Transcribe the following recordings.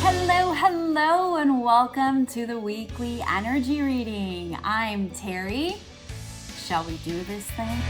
Hello, and welcome to the weekly energy reading. I'm Terry. Shall we do this thing?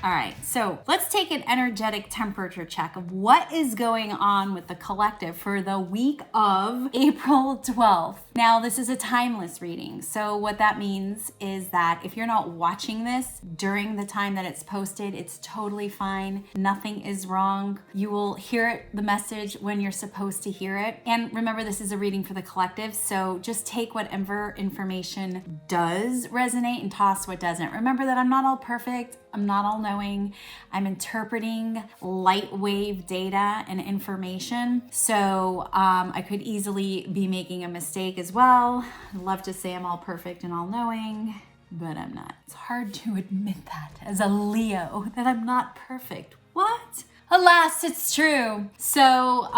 All right, so let's take an energetic temperature check of what is going on with the collective for the week of April 12th. Now, this is a timeless reading. So what that means is that if you're not watching this during the time that it's posted, it's totally fine. Nothing is wrong. You will hear the message when you're supposed to hear it. And remember, this is a reading for the collective. So just take whatever information does resonate and toss what doesn't. Remember that I'm not all perfect. I'm not all knowing. I'm interpreting light wave data and information. So I could easily be making a mistake as well. I'd love to say I'm all perfect and all knowing, but I'm not. It's hard to admit that as a Leo, that I'm not perfect. What? Alas, it's true. So,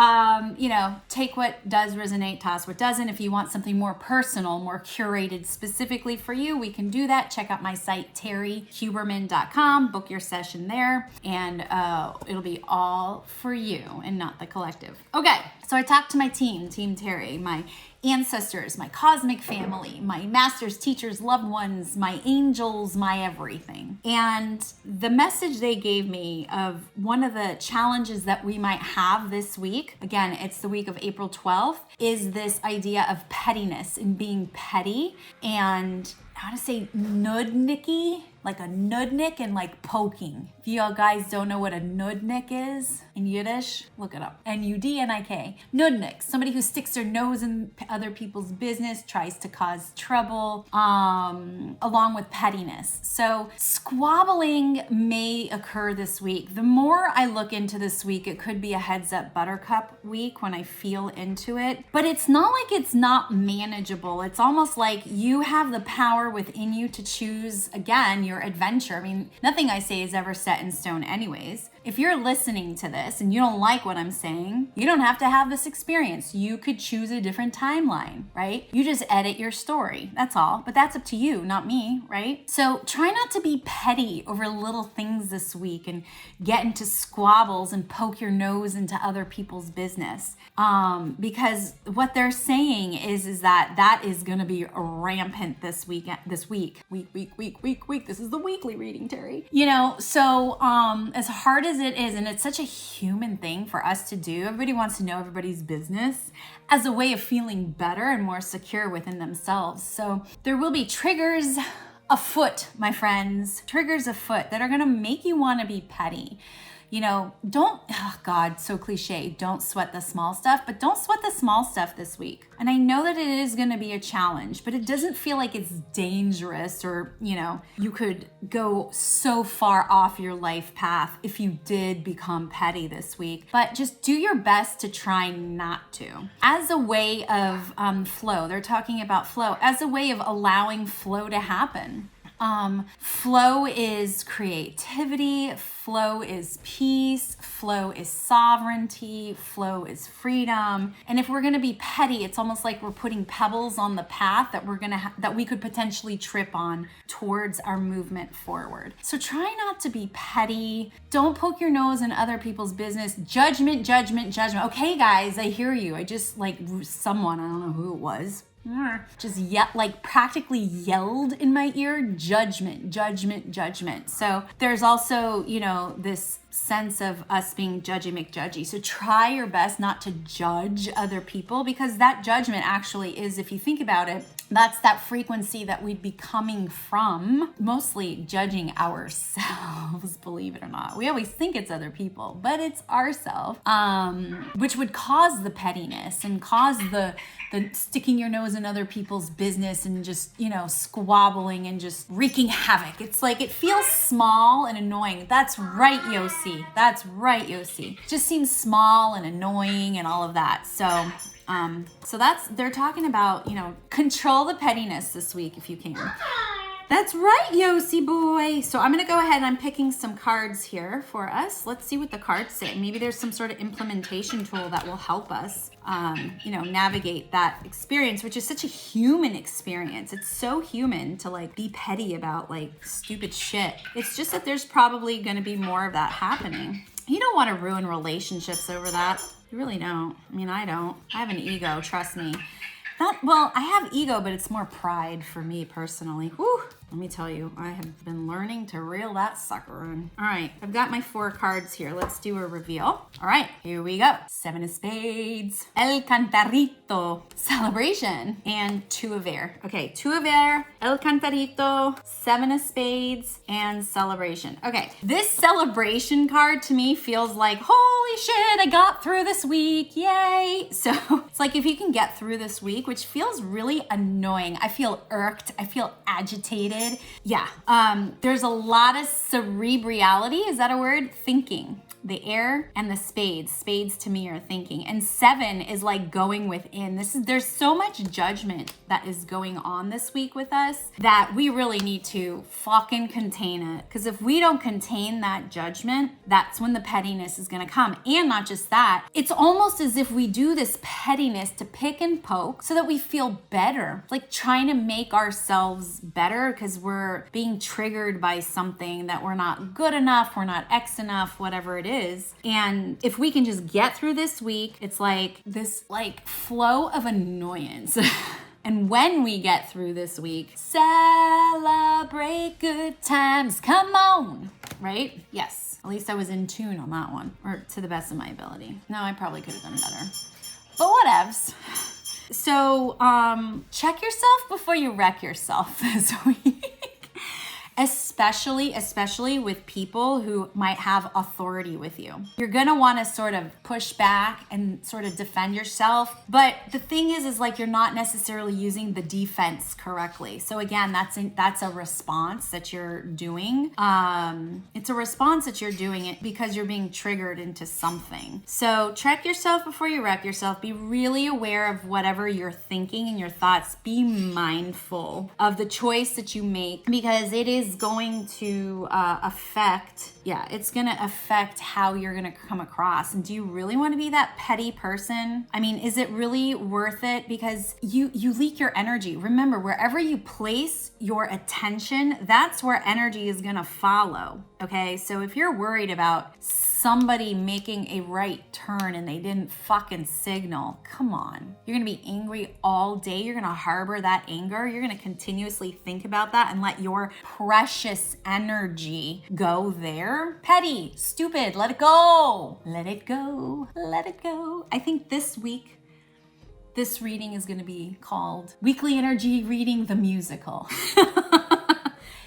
take what does resonate, toss what doesn't. If you want something more personal, more curated specifically for you, we can do that. Check out my site, terryhuberman.com. Book your session there, and it'll be all for you and not the collective. Okay, so I talked to my team, Team Terry, my ancestors, my cosmic family, my masters, teachers, loved ones, my angels, my everything. And the message they gave me of one of the challenges that we might have this week, again, it's the week of April 12th, is this idea of pettiness and being petty and how to say nudnicky, like a nudnik and like poking. If y'all guys don't know what a nudnik is in Yiddish, look it up. N-U-D-N-I-K. Nudnik, somebody who sticks their nose in other people's business, tries to cause trouble, along with pettiness. So squabbling may occur this week. The more I look into this week, it could be a heads up buttercup week when I feel into it. But it's not like it's not manageable. It's almost like you have the power within you to choose, again, your adventure. I mean, nothing I say is ever set in stone anyways. If you're listening to this and you don't like what I'm saying, you don't have to have this experience. You could choose a different timeline, right? You just edit your story. That's all. But that's up to you, not me, right? So try not to be petty over little things this week and get into squabbles and poke your nose into other people's business. Because what they're saying is that is going to be rampant this week. This is the weekly reading, Terry. So as hard as it is, and it's such a human thing for us to do, everybody wants to know everybody's business as a way of feeling better and more secure within themselves. So there will be triggers afoot, my friends, that are going to make you want to be petty. So cliche, don't sweat the small stuff, but don't sweat the small stuff this week. And I know that it is going to be a challenge, but it doesn't feel like it's dangerous or, you could go so far off your life path if you did become petty this week. But just do your best to try not to. As a way of flow, they're talking about flow, as a way of allowing flow to happen. Flow is creativity, flow is peace, flow is sovereignty, flow is freedom. And if we're going to be petty, it's almost like we're putting pebbles on the path that we could potentially trip on towards our movement forward. So try not to be petty. Don't poke your nose in other people's business. Judgment. Okay, guys, I hear you. I just someone, I don't know who it was, just practically yelled in my ear, judgment. So there's also, this sense of us being judgy McJudgy. So try your best not to judge other people, because that judgment actually is, if you think about it, that's that frequency that we'd be coming from, mostly judging ourselves, believe it or not. We always think it's other people, but it's ourselves, which would cause the pettiness and cause the sticking your nose in other people's business and just, squabbling and just wreaking havoc. It's like, it feels small and annoying. That's right, Yossi. Just seems small and annoying and all of that. So they're talking about, control the pettiness this week if you can. That's right, Yossi boy. So I'm gonna go ahead and I'm picking some cards here for us. Let's see what the cards say. Maybe there's some sort of implementation tool that will help us, navigate that experience, which is such a human experience. It's so human to like be petty about like stupid shit. It's just that there's probably gonna be more of that happening. You don't want to ruin relationships over that. You really don't. I mean, I don't. I have an ego, trust me. Well, I have ego, but it's more pride for me personally. Whew. Let me tell you, I have been learning to reel that sucker in. All right, I've got my 4 cards here. Let's do a reveal. All right, here we go. 7 of Spades, El Cantarito, Celebration, and 2 of Air. Okay, 2 of Air, El Cantarito, 7 of Spades, and Celebration. Okay, this Celebration card to me feels like, holy shit, I got through this week, yay. So it's like if you can get through this week, which feels really annoying. I feel irked, I feel agitated. Yeah, there's a lot of cerebrality, is that a word? Thinking. The Air and the Spades. Spades to me are thinking. And 7 is like going within. There's so much judgment that is going on this week with us that we really need to fucking contain it. Because if we don't contain that judgment, that's when the pettiness is gonna come. And not just that, it's almost as if we do this pettiness to pick and poke so that we feel better. Like trying to make ourselves better because we're being triggered by something that we're not good enough, we're not X enough, whatever it is. And if we can just get through this week, it's like this like flow of annoyance. And when we get through this week, celebrate good times, come on, right? Yes, at least I was in tune on that one, or to the best of my ability. No, I probably could have done better, but whatevs. So check yourself before you wreck yourself this week. Especially with people who might have authority with you. You're gonna wanna sort of push back and sort of defend yourself. But the thing is like you're not necessarily using the defense correctly. So again, that's a response that you're doing. It's a response that you're doing it because you're being triggered into something. So check yourself before you wreck yourself. Be really aware of whatever you're thinking and your thoughts. Be mindful of the choice that you make because it is going to it's gonna affect how you're gonna come across. And do you really want to be that petty person? I mean, is it really worth it? Because you leak your energy. Remember, wherever you place your attention, that's where energy is gonna follow. Okay, so if you're worried about somebody making a right turn and they didn't fucking signal, come on. You're gonna be angry all day. You're gonna harbor that anger. You're gonna continuously think about that and let your precious energy go there. Petty, stupid, let it go. Let it go, let it go. I think this week, this reading is gonna be called Weekly Energy Reading the Musical.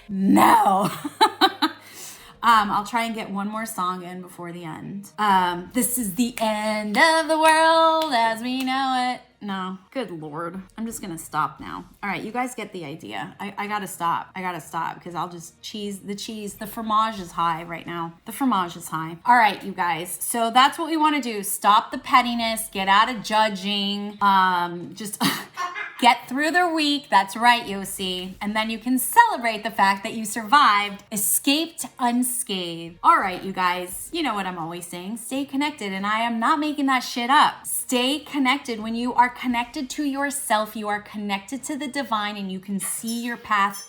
No. I'll try and get one more song in before the end. This is the end of the world as we know it. No, good Lord. I'm just gonna stop now. All right, you guys get the idea. I gotta stop. I gotta stop because I'll just the fromage is high right now. The fromage is high. All right, you guys. So that's what we wanna do. Stop the pettiness, get out of judging, just get through the week. That's right, Yossi. And then you can celebrate the fact that you survived, escaped unscathed. All right, you guys, you know what I'm always saying. Stay connected, and I am not making that shit up. Stay connected. When you are connected to yourself, you are connected to the divine, and you can see your path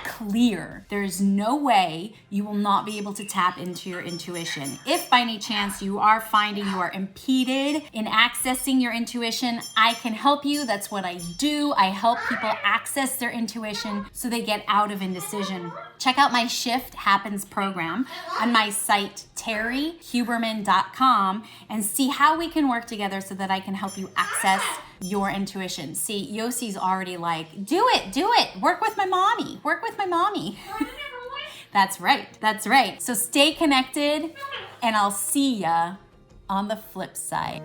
clear. There's no way you will not be able to tap into your intuition. If by any chance you are finding you are impeded in accessing your intuition, I can help you. That's what I do. I help people access their intuition so they get out of indecision. Check out my Shift Happens program on my site, terryhuberman.com, and see how we can work together so that I can help you access your intuition. See, Yossi's already like, do it. Work with my mommy. That's right. So stay connected, and I'll see ya on the flip side.